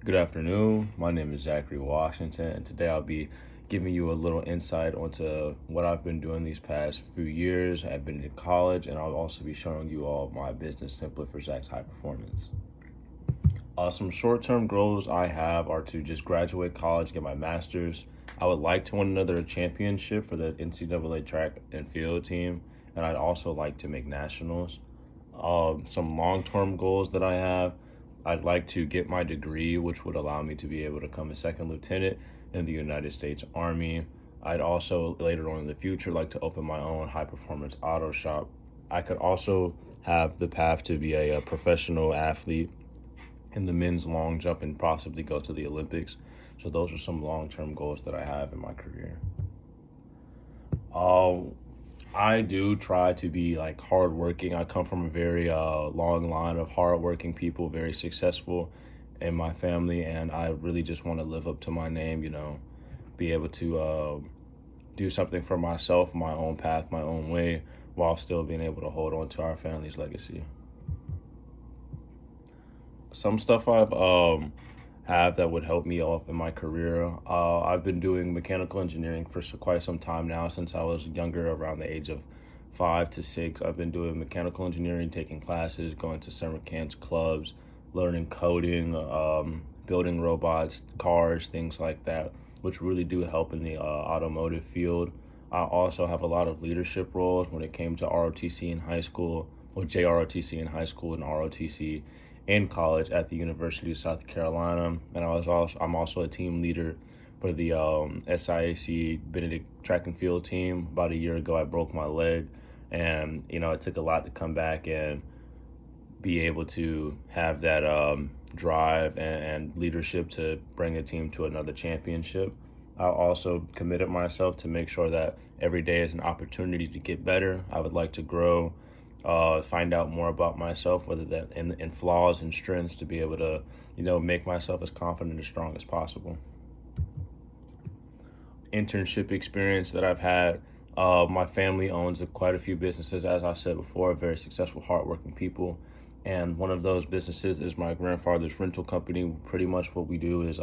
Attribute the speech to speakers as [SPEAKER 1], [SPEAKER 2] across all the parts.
[SPEAKER 1] Good afternoon. My name is Zachary Washington, and today I'll be giving you a little insight onto what I've been doing these past few years. I've been in college, and I'll also be showing you all my business template for Zach's High Performance. Some short-term goals I have are to just graduate college, get my master's. I would like to win another championship for the NCAA track and field team, and I'd also like to make nationals. Some long-term goals that I have, I'd like to get my degree, which would allow me to be able to become a second lieutenant in the United States Army. I'd also later on in the future like to open my own high performance auto shop. I could also have the path to be a professional athlete in the men's long jump and possibly go to the Olympics. So those are some long-term goals that I have in my career. Um, I do try to be like hardworking. I come from a very long line of hardworking people, very successful in my family, and I really just want to live up to my name. Be able to do something for myself, my own path, my own way, while still being able to hold on to our family's legacy. Some stuff I've have that would help me off in my career. I've been doing mechanical engineering for quite some time now. Since I was younger, around the age of 5 to 6, I've been doing mechanical engineering, taking classes, going to summer camps, clubs, learning coding, building robots, cars, things like that, which really do help in the automotive field. I also have a lot of leadership roles when it came to ROTC in high school, or JROTC in high school, and ROTC in college at the University of South Carolina. And I'm also a team leader for the SIAC Benedict track and field team. About a year ago, I broke my leg, and it took a lot to come back and be able to have that drive and leadership to bring a team to another championship. I also committed myself to make sure that every day is an opportunity to get better. I would like to grow, find out more about myself, whether that in flaws and strengths, to be able to, make myself as confident and strong as possible. Internship experience that I've had. My family owns quite a few businesses, as I said before, very successful, hardworking people. And one of those businesses is my grandfather's rental company. Pretty much what we do is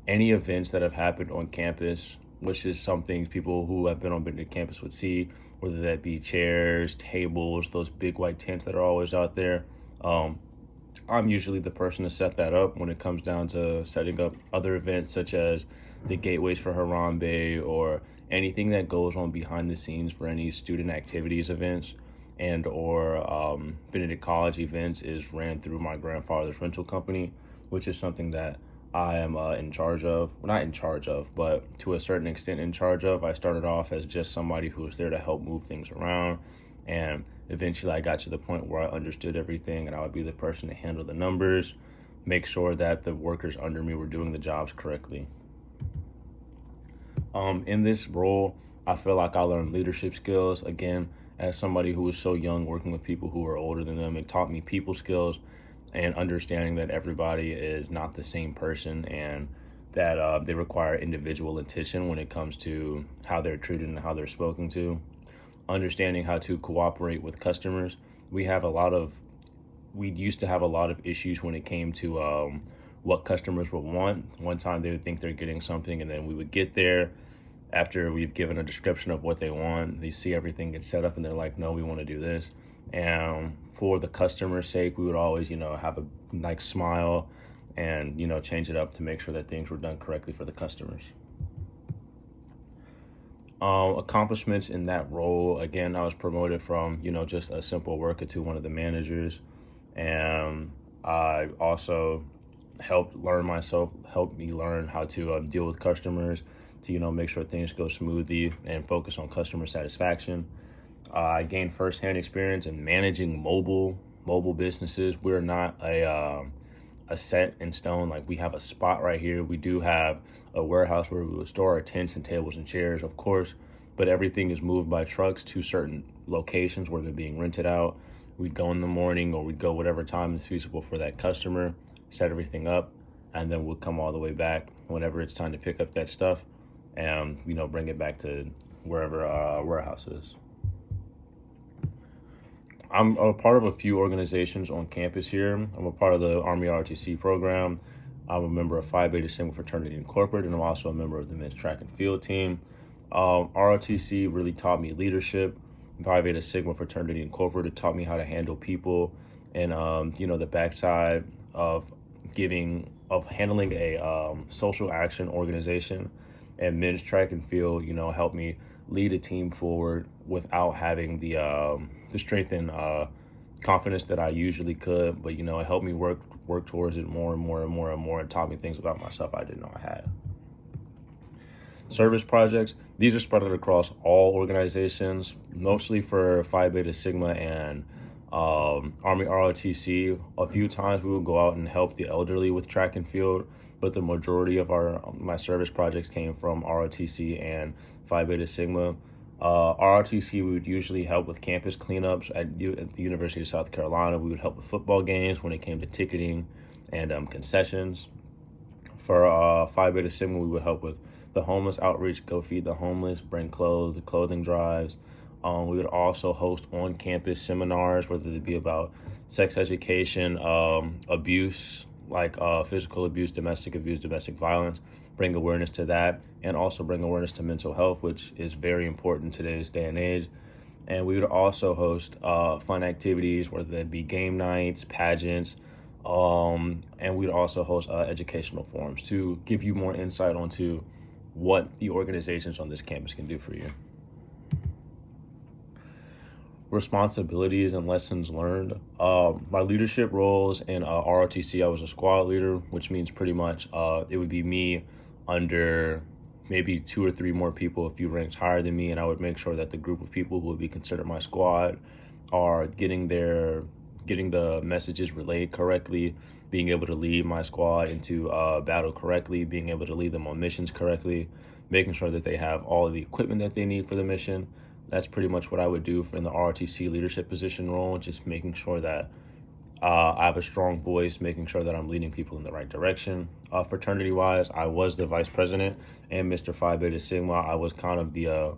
[SPEAKER 1] any events that have happened on campus, which is some things people who have been on the campus would see, whether that be chairs, tables, those big white tents that are always out there. I'm usually the person to set that up when it comes down to setting up other events such as the gateways for Harambe or anything that goes on behind the scenes for any student activities events and or Benedict College events is ran through my grandfather's rental company, which is something that I am in charge of. Well, not in charge of, but to a certain extent in charge of. I started off as just somebody who was there to help move things around, and eventually I got to the point where I understood everything, and I would be the person to handle the numbers, make sure that the workers under me were doing the jobs correctly. In this role, I feel like I learned leadership skills. Again, as somebody who was so young, working with people who were older than them, it taught me people skills and understanding that everybody is not the same person, and that they require individual attention when it comes to how they're treated and how they're spoken to. Understanding how to cooperate with customers. We used to have a lot of issues when it came to what customers would want. One time they would think they're getting something, and then we would get there after we've given a description of what they want. They see everything get set up, and they're like, no, we want to do this. And for the customer's sake, we would always, have a like smile and, change it up to make sure that things were done correctly for the customers. Accomplishments in that role, again, I was promoted from, just a simple worker to one of the managers. And I also helped me learn how to deal with customers, to, make sure things go smoothly and focus on customer satisfaction. I gained firsthand experience in managing mobile businesses. We're not a set in stone. Like, we have a spot right here. We do have a warehouse where we would store our tents and tables and chairs, of course, but everything is moved by trucks to certain locations where they're being rented out. We'd go in the morning, or we'd go whatever time is feasible for that customer, set everything up, and then we'll come all the way back whenever it's time to pick up that stuff and, bring it back to wherever our warehouse is. I'm a part of a few organizations on campus here. I'm a part of the Army ROTC program. I'm a member of Phi Beta Sigma Fraternity Incorporated, and I'm also a member of the men's track and field team. ROTC really taught me leadership. Phi Beta Sigma Fraternity Incorporated taught me how to handle people and, the backside of handling a social action organization. And men's track and field, helped me lead a team forward without having the strength and confidence that I usually could. But, it helped me work towards it more and more and more and more, and taught me things about myself I didn't know I had. Service projects, these are spread across all organizations, mostly for Phi Beta Sigma and Army ROTC. A few times we would go out and help the elderly with track and field, but the majority of my service projects came from ROTC and Phi Beta Sigma. ROTC, we would usually help with campus cleanups at the University of South Carolina. We would help with football games when it came to ticketing and concessions. For Phi Beta Sigma, we would help with the homeless outreach, go feed the homeless, bring clothing drives. We would also host on-campus seminars, whether it be about sex education, abuse, like physical abuse, domestic violence, bring awareness to that, and also bring awareness to mental health, which is very important in today's day and age. And we would also host fun activities, whether it be game nights, pageants, and we'd also host educational forums to give you more insight onto what the organizations on this campus can do for you. Responsibilities and lessons learned. My leadership roles in ROTC, I was a squad leader, which means pretty much it would be me under maybe 2 or 3 more people, a few ranks higher than me, and I would make sure that the group of people who would be considered my squad are getting the messages relayed correctly, being able to lead my squad into battle correctly, being able to lead them on missions correctly, making sure that they have all of the equipment that they need for the mission. That's pretty much what I would do in the ROTC leadership position role, just making sure that I have a strong voice, making sure that I'm leading people in the right direction. Fraternity-wise, I was the vice president and Mr. Phi Beta Sigma. I was kind of the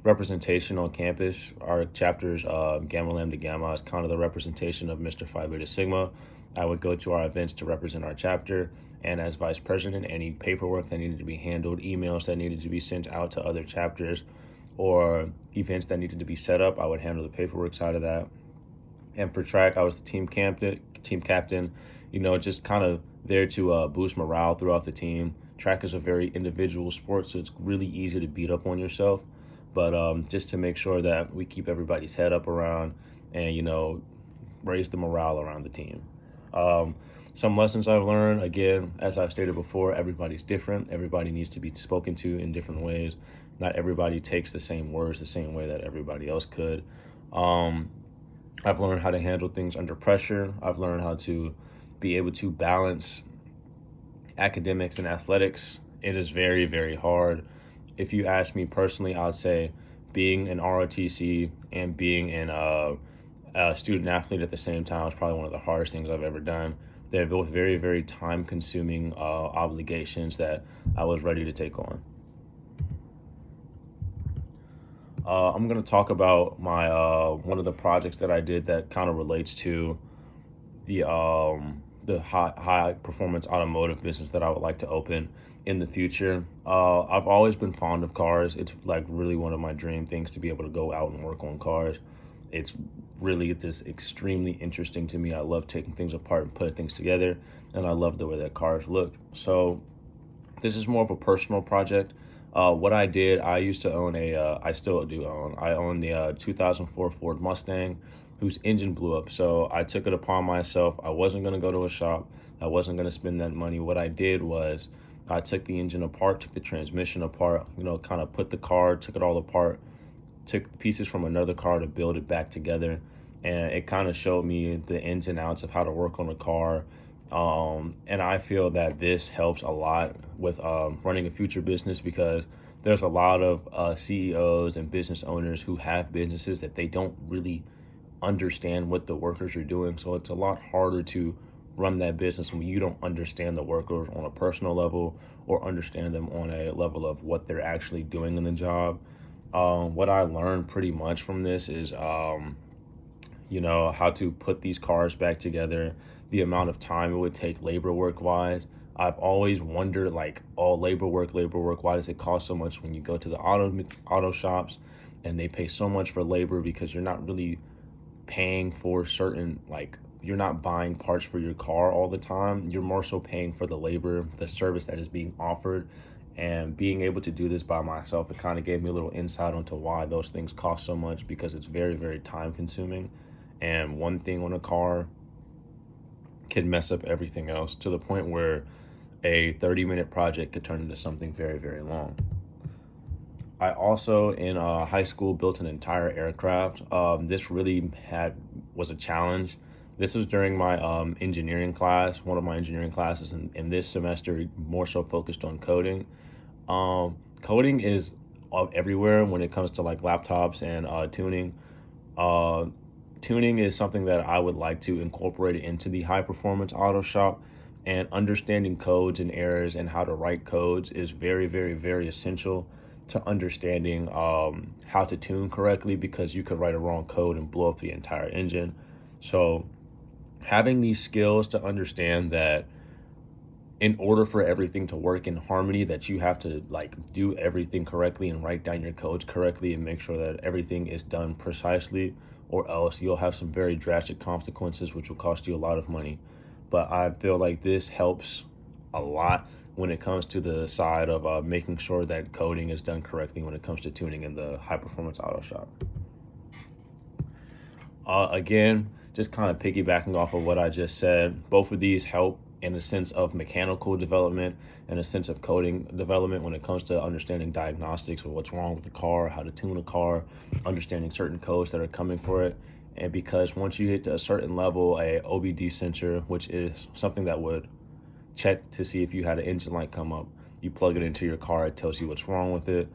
[SPEAKER 1] representation on campus. Our chapters, Gamma Lambda Gamma, is kind of the representation of Mr. Phi Beta Sigma. I would go to our events to represent our chapter, and as vice president, any paperwork that needed to be handled, emails that needed to be sent out to other chapters, or events that needed to be set up, I would handle the paperwork side of that. And for track, I was the team captain, just kind of there to boost morale throughout the team. Track is a very individual sport, so it's really easy to beat up on yourself. But just to make sure that we keep everybody's head up around and, raise the morale around the team. Some lessons I've learned, again, as I've stated before, everybody's different. Everybody needs to be spoken to in different ways. Not everybody takes the same words the same way that everybody else could. I've learned how to handle things under pressure. I've learned how to be able to balance academics and athletics. It is very, very hard. If you ask me personally, I'd say being an ROTC and being a student athlete at the same time is probably one of the hardest things I've ever done. They're both very, very time-consuming obligations that I was ready to take on. I'm going to talk about my one of the projects that I did that kind of relates to the high performance automotive business that I would like to open in the future. I've always been fond of cars. It's like really one of my dream things to be able to go out and work on cars. It's really just extremely interesting to me. I love taking things apart and putting things together, and I love the way that cars look. So this is more of a personal project. What I did, I used to own I still do own, I own the 2004 Ford Mustang whose engine blew up. So I took it upon myself. I wasn't going to go to a shop. I wasn't going to spend that money. What I did was I took the engine apart, took the transmission apart, kind of put the car, took it all apart, took pieces from another car to build it back together. And it kind of showed me the ins and outs of how to work on a car. And I feel that this helps a lot with running a future business, because there's a lot of CEOs and business owners who have businesses that they don't really understand what the workers are doing. So it's a lot harder to run that business when you don't understand the workers on a personal level or understand them on a level of what they're actually doing in the job. What I learned pretty much from this is, how to put these cars back together, the amount of time it would take labor work wise. I've always wondered, like, oh, labor work, why does it cost so much when you go to the auto shops and they pay so much for labor? Because you're not really paying for certain, like, you're not buying parts for your car all the time. You're more so paying for the labor, the service that is being offered. And being able to do this by myself, it kind of gave me a little insight onto why those things cost so much, because it's very, very time consuming. And one thing on a car can mess up everything else, to the point where a 30-minute project could turn into something very, very long. I also, in high school, built an entire aircraft. This really was a challenge. This was during my engineering class, one of my engineering classes, and this semester more so focused on coding. Coding is everywhere when it comes to like laptops and tuning. Uh, Tuning is something that I would like to incorporate into the high performance auto shop. And understanding codes and errors and how to write codes is very, very, very essential to understanding how to tune correctly, because you could write a wrong code and blow up the entire engine. So having these skills to understand that in order for everything to work in harmony, that you have to like do everything correctly and write down your codes correctly and make sure that everything is done precisely, or else you'll have some very drastic consequences which will cost you a lot of money. But I feel like this helps a lot when it comes to the side of making sure that coding is done correctly when it comes to tuning in the high performance auto shop. Again, just kind of piggybacking off of what I just said, both of these help in a sense of mechanical development and a sense of coding development when it comes to understanding diagnostics or what's wrong with the car, how to tune a car, understanding certain codes that are coming for it. And because once you hit to a certain level, a OBD sensor, which is something that would check to see if you had an engine light come up, you plug it into your car, it tells you what's wrong with it.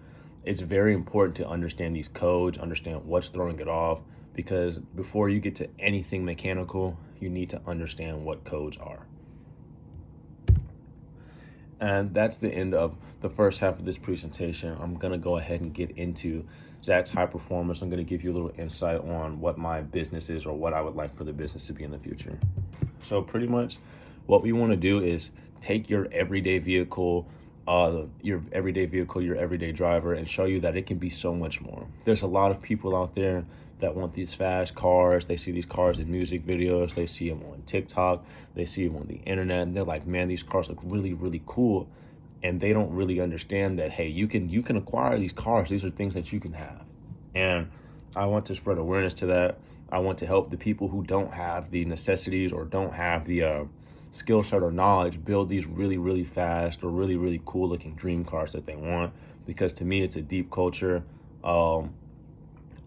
[SPEAKER 1] It's very important to understand these codes, understand what's throwing it off, because before you get to anything mechanical, you need to understand what codes are. And that's the end of the first half of this presentation. I'm going to go ahead and get into Zach's High Performance. I'm going to give you a little insight on what my business is, or what I would like for the business to be in the future. So pretty much what we want to do is take your everyday vehicle, your everyday driver, and show you that it can be so much more. There's a lot of people out there that want these fast cars. They see these cars in music videos. They see them on TikTok. They see them on the internet. And they're like, man, these cars look really, really cool. And they don't really understand that, hey, you can acquire these cars. These are things that you can have. And I want to spread awareness to that. I want to help the people who don't have the necessities or don't have the skill set or knowledge build these really, really fast or really, really cool looking dream cars that they want. Because to me, it's a deep culture.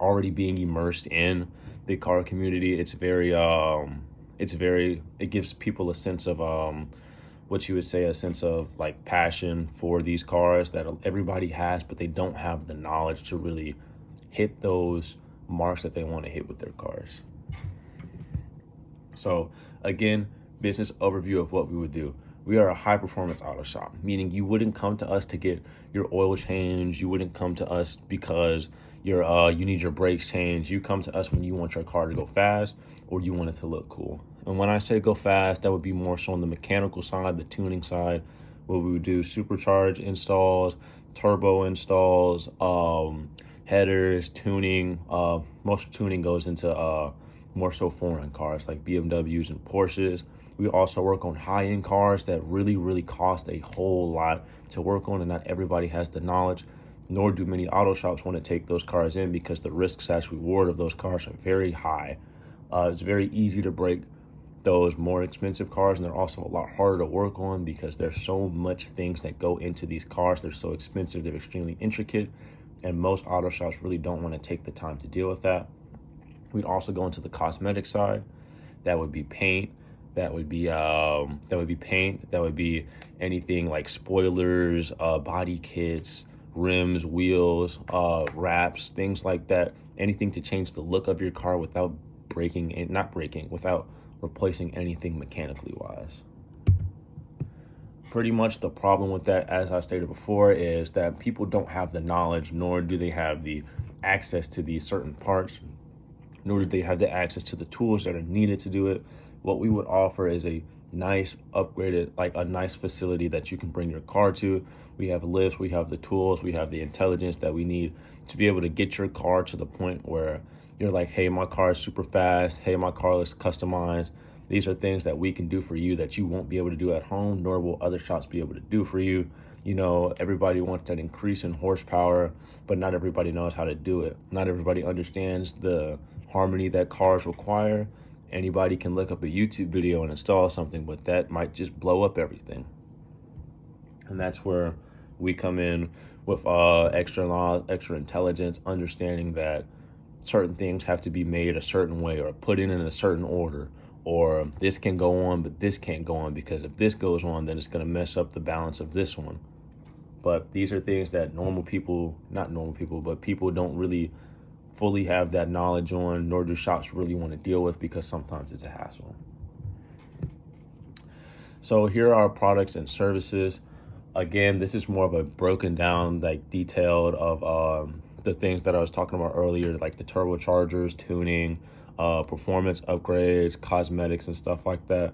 [SPEAKER 1] Already being immersed in the car community, it gives people a sense of what you would say, a sense of like passion for these cars that everybody has, but they don't have the knowledge to really hit those marks that they want to hit with their cars. So again, business overview of what we would do. We are a high performance auto shop, meaning you wouldn't come to us to get your oil changed. You wouldn't come to us because you need your brakes changed. You come to us when you want your car to go fast or you want it to look cool. And when I say go fast, that would be more so on the mechanical side, the tuning side, where we would do supercharge installs, turbo installs, headers, tuning. Most tuning goes into more so foreign cars like BMWs and Porsches. We also work on high-end cars that really, really cost a whole lot to work on, and not everybody has the knowledge, nor do many auto shops want to take those cars in, because the risk/reward of those cars are very high. It's very easy to break those more expensive cars, and they're also a lot harder to work on because there's so much things that go into these cars. They're so expensive, they're extremely intricate, and most auto shops really don't want to take the time to deal with that. We'd also go into the cosmetic side. That would be paint. That would be paint. That would be anything like spoilers, body kits, rims, wheels, wraps, things like that. Anything to change the look of your car without without replacing anything mechanically wise. Pretty much the problem with that, as I stated before, is that people don't have the knowledge, nor do they have the access to these certain parts, nor do they have the access to the tools that are needed to do it. What we would offer is a nice upgraded, like a nice facility that you can bring your car to. We have lifts, we have the tools, we have the intelligence that we need to be able to get your car to the point where you're like, hey, my car is super fast. Hey, my car looks customized. These are things that we can do for you that you won't be able to do at home, nor will other shops be able to do for you. You know, everybody wants that increase in horsepower, but not everybody knows how to do it. Not everybody understands the harmony that cars require. Anybody can look up a YouTube video and install something, but that might just blow up everything. And that's where we come in with extra law, extra intelligence, understanding that certain things have to be made a certain way or put in a certain order, or this can go on, but this can't go on because if this goes on, then it's going to mess up the balance of this one. But these are things that normal people, not normal people, but people don't really fully have that knowledge on, nor do shops really want to deal with because sometimes it's a hassle. So here are our products and services. Again, this is more of a broken down, like detailed of the things that I was talking about earlier, like the turbochargers, tuning, performance upgrades, cosmetics, and stuff like that.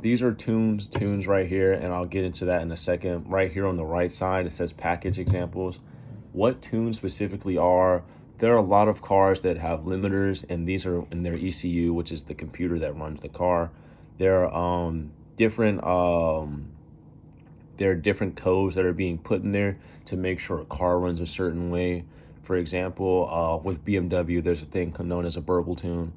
[SPEAKER 1] These are tunes right here, and I'll get into that in a second. Right here on the right side, it says package examples. What tunes specifically are, there are a lot of cars that have limiters, and these are in their ECU, which is the computer that runs the car. There are different codes that are being put in there to make sure a car runs a certain way. For example, with BMW, there's a thing known as a burble tune.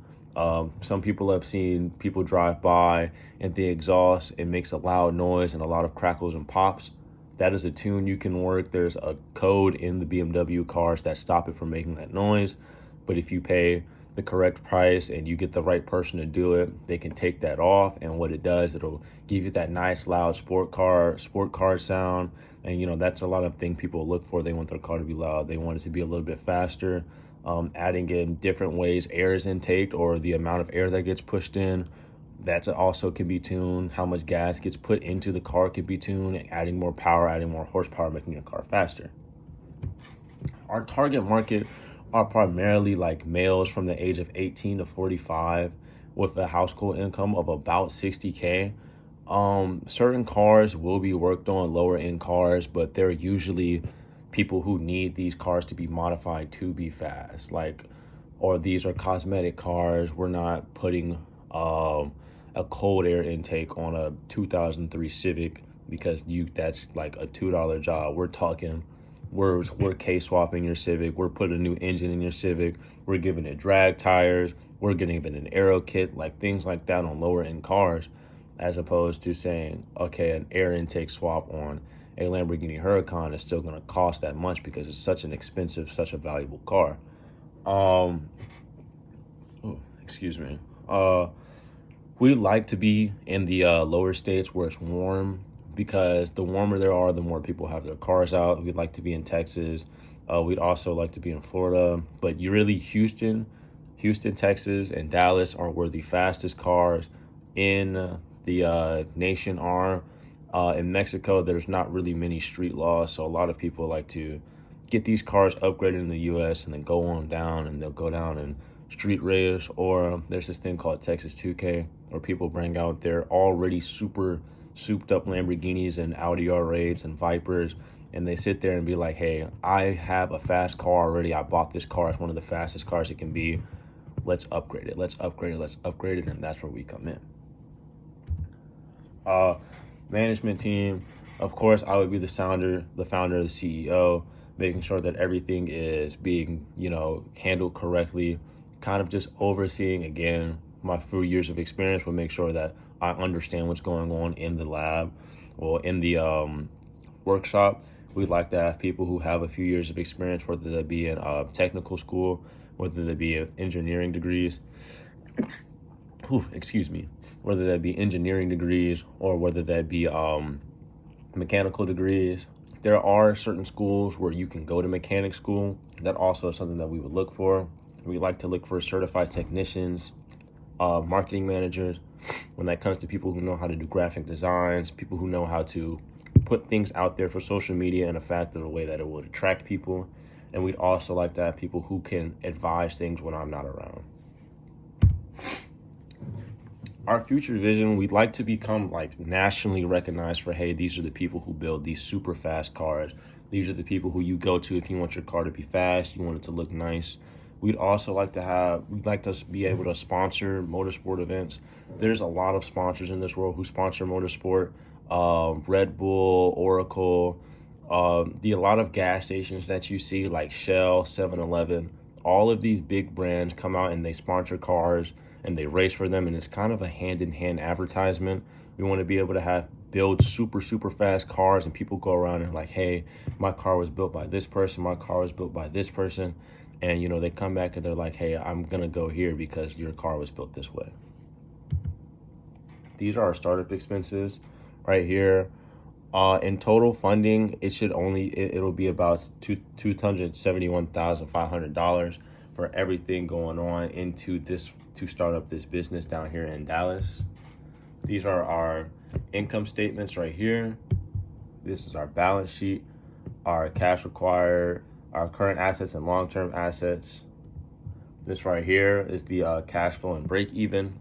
[SPEAKER 1] Some people have seen people drive by and the exhaust, it makes a loud noise and a lot of crackles and pops. That is a tune you can work. There's a code in the BMW cars that stop it from making that noise. But if you pay the correct price and you get the right person to do it, they can take that off. And what it does, it'll give you that nice loud sport car sound. And you know, that's a lot of things people look for. They want their car to be loud. They want it to be a little bit faster. Adding in different ways air is intaked, or the amount of air that gets pushed in, that also can be tuned. How much gas gets put into the car can be tuned. Adding more power, adding more horsepower, making your car faster. Our target market are primarily like males from the age of 18 to 45 with a household income of about 60K. Certain cars will be worked on, lower end cars, but they're usually people who need these cars to be modified to be fast, like, or these are cosmetic cars. We're not putting a cold air intake on a 2003 Civic because that's like a $2 job. We're talking, we're case swapping your Civic. We're putting a new engine in your Civic. We're giving it drag tires. We're giving it an aero kit, like things like that on lower end cars, as opposed to saying, okay, an air intake swap on a Lamborghini Huracan is still going to cost that much because it's such an expensive, such a valuable car. Excuse me. We like to be in the lower states where it's warm, because the warmer there are, the more people have their cars out. We'd like to be in Texas. We'd also like to be in Florida, but you really Houston, Texas, and Dallas are where the fastest cars in the nation are. In Mexico, there's not really many street laws, so a lot of people like to get these cars upgraded in the U.S. and then go on down, and they'll go down and street race. Or there's this thing called Texas 2K, where people bring out their already super souped up Lamborghinis and Audi R8s and Vipers, and they sit there and be like, hey, I have a fast car already. I bought this car. It's one of the fastest cars it can be. Let's upgrade it. Let's upgrade it. And that's where we come in. Management team, of course, I would be the founder, the CEO, making sure that everything is being, handled correctly, kind of just overseeing. Again, my few years of experience will make sure that I understand what's going on in the lab or in the workshop. We'd like to have people who have a few years of experience, whether that be in technical school, whether that be engineering degrees. Whether that be engineering degrees or whether that be mechanical degrees. There are certain schools where you can go to mechanic school. That also is something that we would look for. We like to look for certified technicians, marketing managers, when that comes to people who know how to do graphic designs, people who know how to put things out there for social media in a factor, a way that it will attract people. And we'd also like to have people who can advise things when I'm not around. Our future vision, we'd like to become like nationally recognized for, hey, these are the people who build these super fast cars. These are the people who you go to if you want your car to be fast, you want it to look nice. We'd like to be able to sponsor motorsport events. There's a lot of sponsors in this world who sponsor motorsport. Red Bull, Oracle, a lot of gas stations that you see like Shell, 7-Eleven, all of these big brands come out and they sponsor cars and they race for them, and it's kind of a hand-in-hand advertisement. We want to be able to have build super fast cars, and people go around and like, hey, my car was built by this person, my car was built by this person, and they come back and they're like, hey, I'm gonna go here because your car was built this way. These are our startup expenses right here. In total funding, it'll be about $271,500 for everything going on into this to start up this business down here in Dallas. These are our income statements right here. This is our balance sheet, our cash required, our current assets and long-term assets. This right here is the cash flow and break even.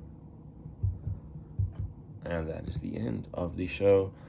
[SPEAKER 1] And that is the end of the show.